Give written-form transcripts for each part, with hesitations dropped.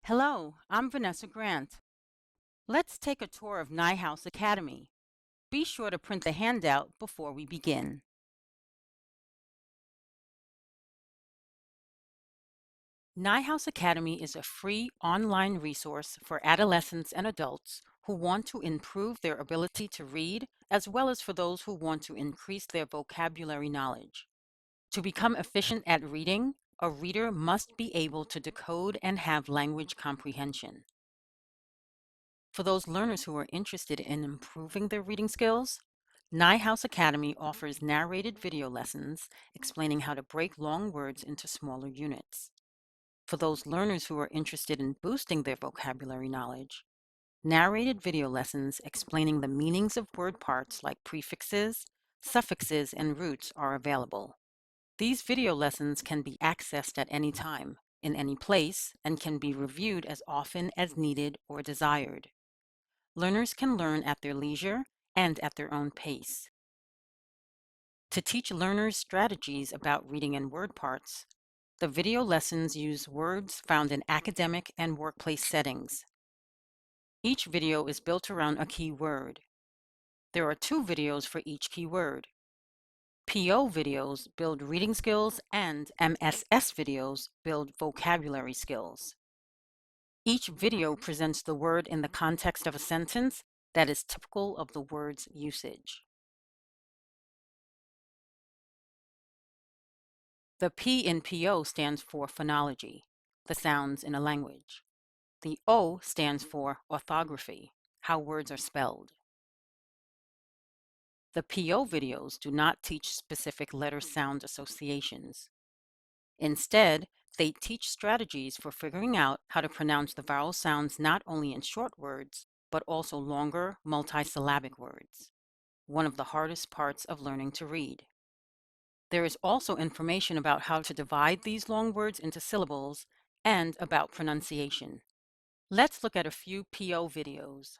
Hello, I'm Vanessa Grant. Let's take a tour of Neuhaus Academy. Be sure to print the handout before we begin. Neuhaus Academy is a free online resource for adolescents and adults who want to improve their ability to read, as well as for those who want to increase their vocabulary knowledge. To become efficient at reading, a reader must be able to decode and have language comprehension. For those learners who are interested in improving their reading skills, Neuhaus Academy offers narrated video lessons explaining how to break long words into smaller units. For those learners who are interested in boosting their vocabulary knowledge, narrated video lessons explaining the meanings of word parts like prefixes, suffixes, and roots are available. These video lessons can be accessed at any time, in any place, and can be reviewed as often as needed or desired. Learners can learn at their leisure and at their own pace. To teach learners strategies about reading and word parts, the video lessons use words found in academic and workplace settings. Each video is built around a key word. There are 2 videos for each key word. PO videos build reading skills and MSS videos build vocabulary skills. Each video presents the word in the context of a sentence that is typical of the word's usage. The P in PO stands for phonology, the sounds in a language. The O stands for orthography, how words are spelled. The PO videos do not teach specific letter-sound associations. Instead, they teach strategies for figuring out how to pronounce the vowel sounds not only in short words, but also longer, multisyllabic words, one of the hardest parts of learning to read. There is also information about how to divide these long words into syllables and about pronunciation. Let's look at a few PO videos.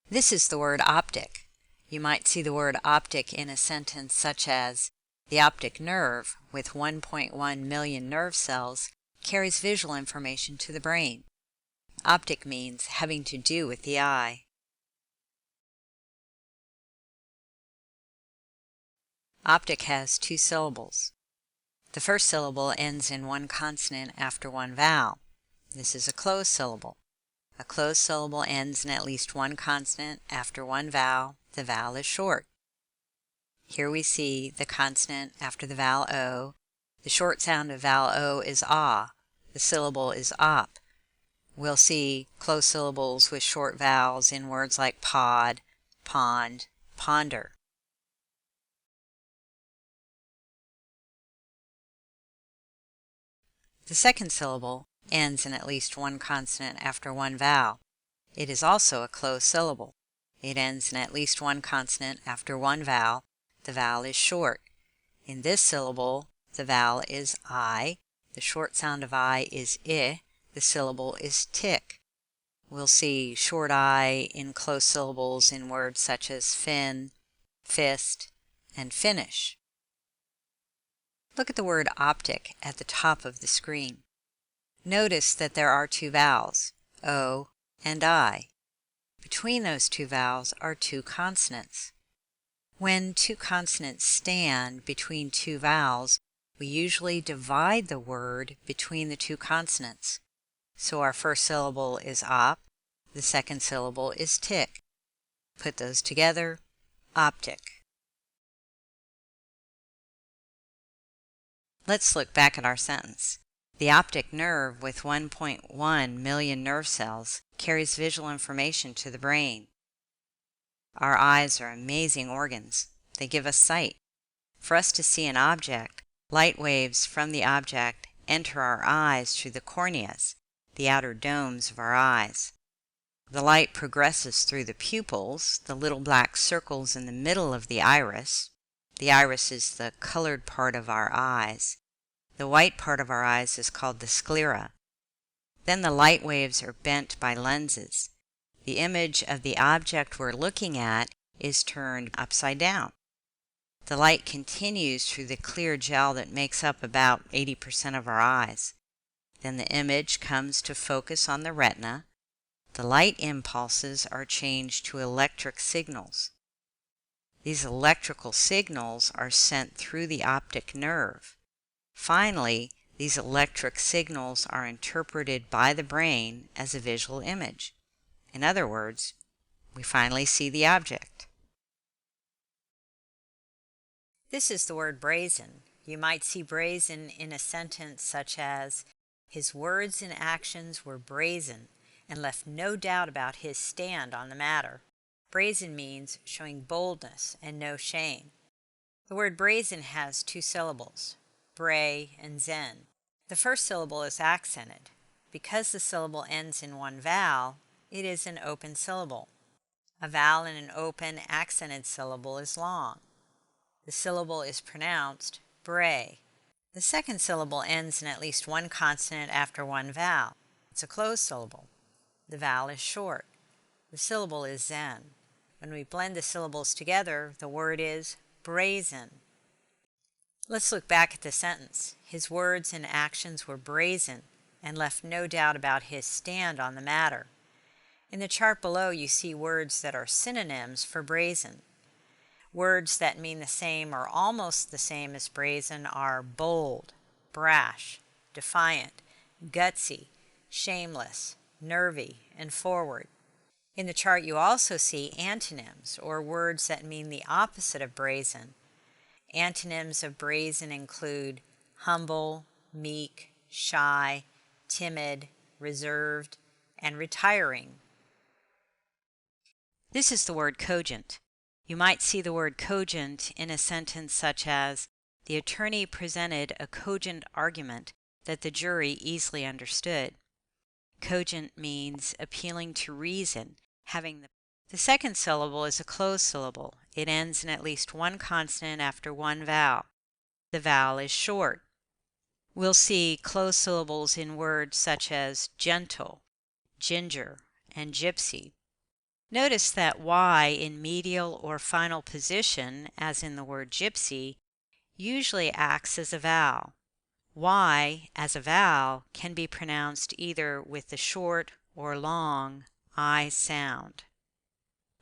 This is the word optic. You might see the word optic in a sentence such as, the optic nerve, with 1.1 million nerve cells, carries visual information to the brain. Optic means having to do with the eye. Optic has 2 syllables. The first syllable ends in 1 consonant after 1 vowel. This is a closed syllable. A closed syllable ends in at least 1 consonant after 1 vowel. The vowel is short. Here we see the consonant after the vowel O. The short sound of vowel O is ah. The syllable is op. We'll see closed syllables with short vowels in words like pod, pond, ponder. The second syllable ends in at least 1 consonant after 1 vowel. It is also a closed syllable. It ends in at least 1 consonant after 1 vowel. The vowel is short. In this syllable, the vowel is I. The short sound of I is I. The syllable is tick. We'll see short I in closed syllables in words such as fin, fist, and finish. Look at the word optic at the top of the screen. Notice that there are 2 vowels, O and I. Between those 2 vowels are 2 consonants. When 2 consonants stand between 2 vowels, we usually divide the word between the 2 consonants. So our first syllable is op, the second syllable is tick. Put those together, optic. Let's look back at our sentence. The optic nerve with 1.1 million nerve cells carries visual information to the brain. Our eyes are amazing organs. They give us sight. For us to see an object, light waves from the object enter our eyes through the corneas, the outer domes of our eyes. The light progresses through the pupils, the little black circles in the middle of the iris. The iris is the colored part of our eyes. The white part of our eyes is called the sclera. Then the light waves are bent by lenses. The image of the object we're looking at is turned upside down. The light continues through the clear gel that makes up about 80% of our eyes. Then the image comes to focus on the retina. The light impulses are changed to electric signals. These electrical signals are sent through the optic nerve. Finally, these electric signals are interpreted by the brain as a visual image. In other words, we finally see the object. This is the word brazen. You might see brazen in a sentence such as, "His words and actions were brazen and left no doubt about his stand on the matter." Brazen means showing boldness and no shame. The word brazen has two syllables, bray and zen. The first syllable is accented. Because the syllable ends in one vowel, it is an open syllable. A vowel in an open, accented syllable is long. The syllable is pronounced bray. The second syllable ends in at least one consonant after one vowel. It's a closed syllable. The vowel is short. The syllable is zen. When we blend the syllables together, the word is brazen. Let's look back at the sentence. His words and actions were brazen and left no doubt about his stand on the matter. In the chart below, you see words that are synonyms for brazen. Words that mean the same or almost the same as brazen are bold, brash, defiant, gutsy, shameless, nervy, and forward. In the chart you also see antonyms, or words that mean the opposite of brazen. Antonyms of brazen include humble, meek, shy, timid, reserved, and retiring. This is the word cogent. You might see the word cogent in a sentence such as, "The attorney presented a cogent argument that the jury easily understood." Cogent means appealing to reason, having the second syllable is a closed syllable. It ends in at least one consonant after one vowel. The vowel is short. We'll see closed syllables in words such as gentle, ginger, and gypsy. Notice that Y in medial or final position, as in the word gypsy, usually acts as a vowel. Y as a vowel can be pronounced either with the short or long I sound.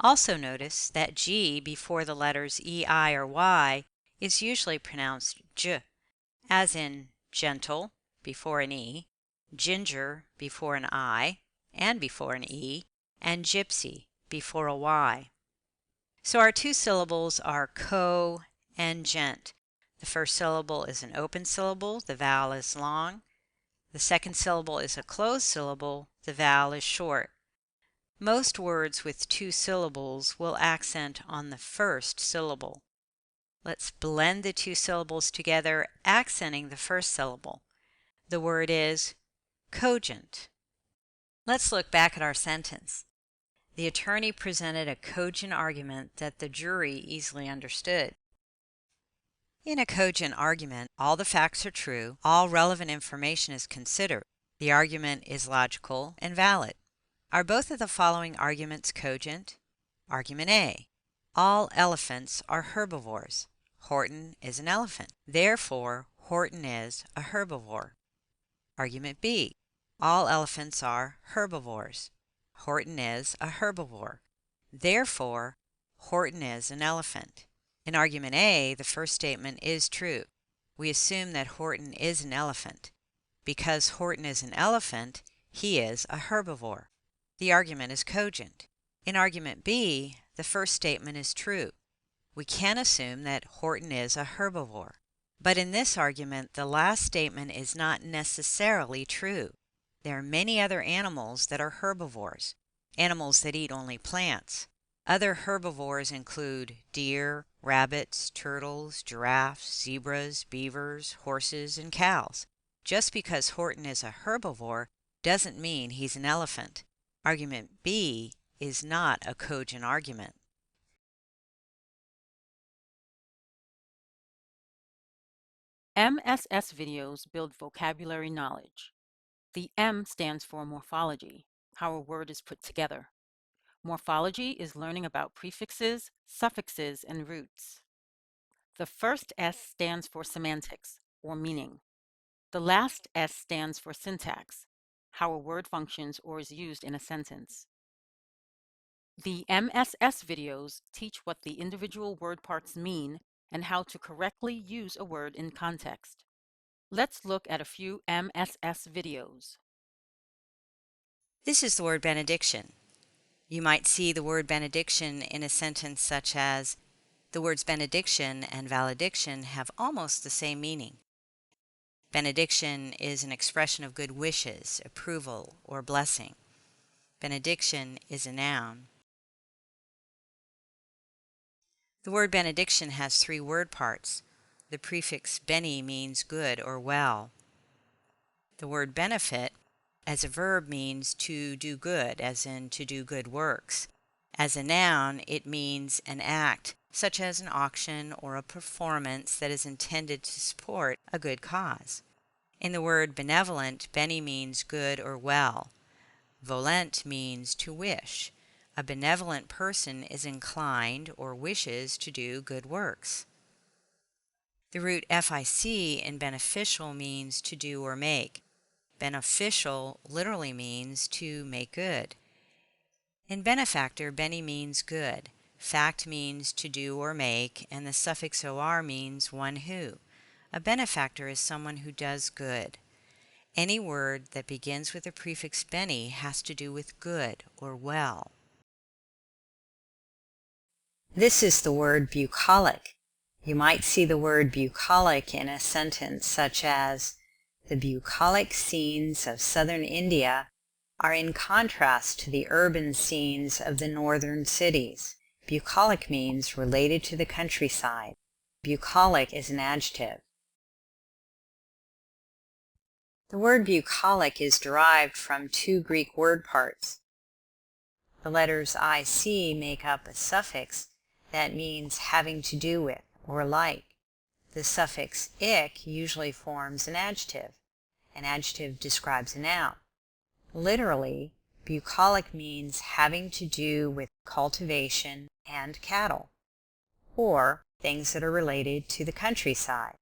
Also notice that G before the letters E, I, or Y is usually pronounced J, as in gentle before an E, ginger before an I and before an E, and gypsy before a Y. So our two syllables are co and gent. The first syllable is an open syllable, the vowel is long. The second syllable is a closed syllable, the vowel is short. Most words with two syllables will accent on the first syllable. Let's blend the two syllables together, accenting the first syllable. The word is cogent. Let's look back at our sentence. The attorney presented a cogent argument that the jury easily understood. In a cogent argument, all the facts are true, all relevant information is considered. The argument is logical and valid. Are both of the following arguments cogent? Argument A. All elephants are herbivores. Horton is an elephant. Therefore, Horton is a herbivore. Argument B. All elephants are herbivores. Horton is a herbivore. Therefore, Horton is an elephant. In argument A, the first statement is true. We assume that Horton is an elephant. Because Horton is an elephant, he is a herbivore. The argument is cogent. In argument B, the first statement is true. We can assume that Horton is a herbivore. But in this argument, the last statement is not necessarily true. There are many other animals that are herbivores, animals that eat only plants. Other herbivores include deer, rabbits, turtles, giraffes, zebras, beavers, horses, and cows. Just because Horton is a herbivore doesn't mean he's an elephant. Argument B is not a cogent argument. MSS videos build vocabulary knowledge. The M stands for morphology, how a word is put together. Morphology is learning about prefixes, suffixes, and roots. The first S stands for semantics, or meaning. The last S stands for syntax, how a word functions or is used in a sentence. The MSS videos teach what the individual word parts mean and how to correctly use a word in context. Let's look at a few MSS videos. This is the word benediction. You might see the word benediction in a sentence such as, the words benediction and valediction have almost the same meaning. Benediction is an expression of good wishes, approval, or blessing. Benediction is a noun. The word benediction has three word parts. The prefix bene means good or well. The word benefit as a verb means to do good, as in to do good works. As a noun, it means an act, such as an auction or a performance that is intended to support a good cause. In the word benevolent, bene means good or well. Volent means to wish. A benevolent person is inclined or wishes to do good works. The root fic in beneficial means to do or make. Beneficial literally means to make good. In benefactor, bene means good. Fact means to do or make, and the suffix or means one who. A benefactor is someone who does good. Any word that begins with the prefix bene has to do with good or well. This is the word bucolic. You might see the word bucolic in a sentence such as, the bucolic scenes of southern India are in contrast to the urban scenes of the northern cities. Bucolic means related to the countryside. Bucolic is an adjective. The word bucolic is derived from two Greek word parts. The letters IC make up a suffix that means having to do with or like. The suffix ic usually forms an adjective. An adjective describes a noun. Literally, bucolic means having to do with cultivation and cattle, or things that are related to the countryside.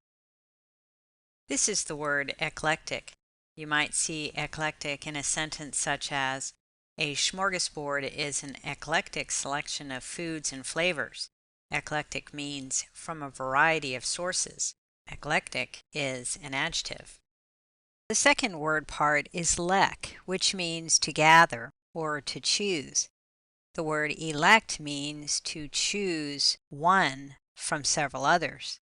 This is the word eclectic. You might see eclectic in a sentence such as, a smorgasbord is an eclectic selection of foods and flavors. Eclectic means from a variety of sources. Eclectic is an adjective. The second word part is lek, which means to gather or to choose. The word elect means to choose one from several others.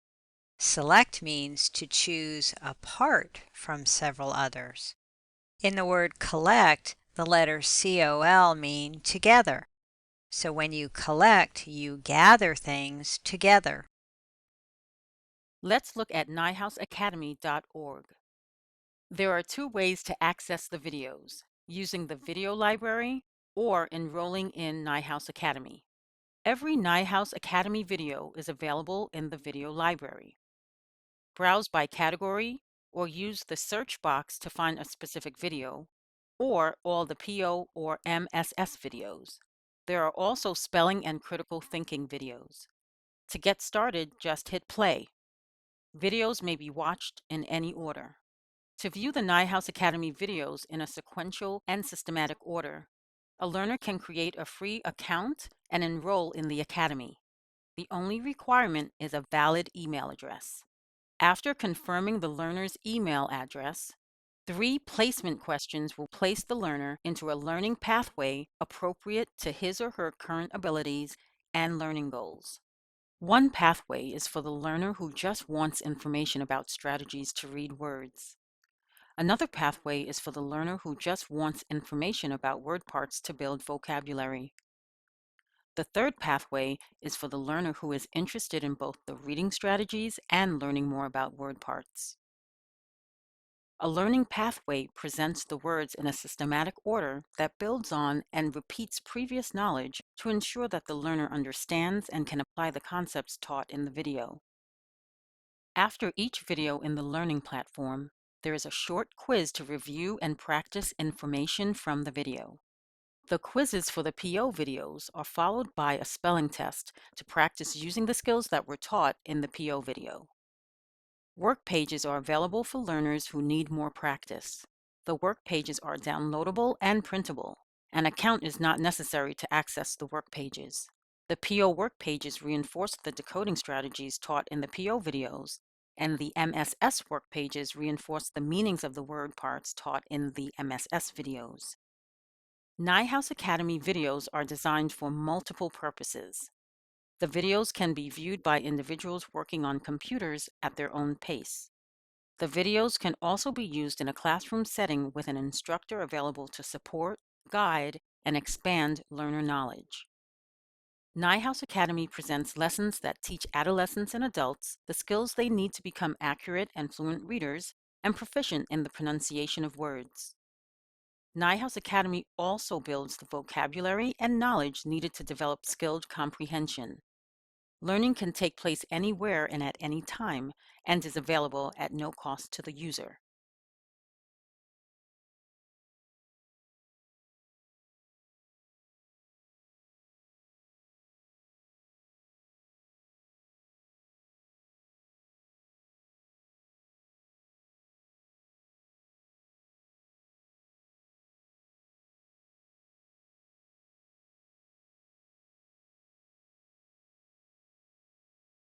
Select means to choose apart from several others. In the word collect, the letters COL mean together. So when you collect, you gather things together. Let's look at neuhausacademy.org. There are two ways to access the videos, using the video library or enrolling in Neuhaus Academy. Every Neuhaus Academy video is available in the video library. Browse by category or use the search box to find a specific video, or all the PO or MSS videos. There are also spelling and critical thinking videos. To get started, just hit play. Videos may be watched in any order. To view the Neuhaus Academy videos in a sequential and systematic order, a learner can create a free account and enroll in the Academy. The only requirement is a valid email address. After confirming the learner's email address, 3 placement questions will place the learner into a learning pathway appropriate to his or her current abilities and learning goals. One pathway is for the learner who just wants information about strategies to read words. Another pathway is for the learner who just wants information about word parts to build vocabulary. The third pathway is for the learner who is interested in both the reading strategies and learning more about word parts. A learning pathway presents the words in a systematic order that builds on and repeats previous knowledge to ensure that the learner understands and can apply the concepts taught in the video. After each video in the learning platform, there is a short quiz to review and practice information from the video. The quizzes for the PO videos are followed by a spelling test to practice using the skills that were taught in the PO video. Work pages are available for learners who need more practice. The work pages are downloadable and printable. An account is not necessary to access the work pages. The PO work pages reinforce the decoding strategies taught in the PO videos, and the MSS work pages reinforce the meanings of the word parts taught in the MSS videos. Neuhaus Academy videos are designed for multiple purposes. The videos can be viewed by individuals working on computers at their own pace. The videos can also be used in a classroom setting with an instructor available to support, guide, and expand learner knowledge. Neuhaus Academy presents lessons that teach adolescents and adults the skills they need to become accurate and fluent readers and proficient in the pronunciation of words. Neuhaus Academy also builds the vocabulary and knowledge needed to develop skilled comprehension. Learning can take place anywhere and at any time and is available at no cost to the user.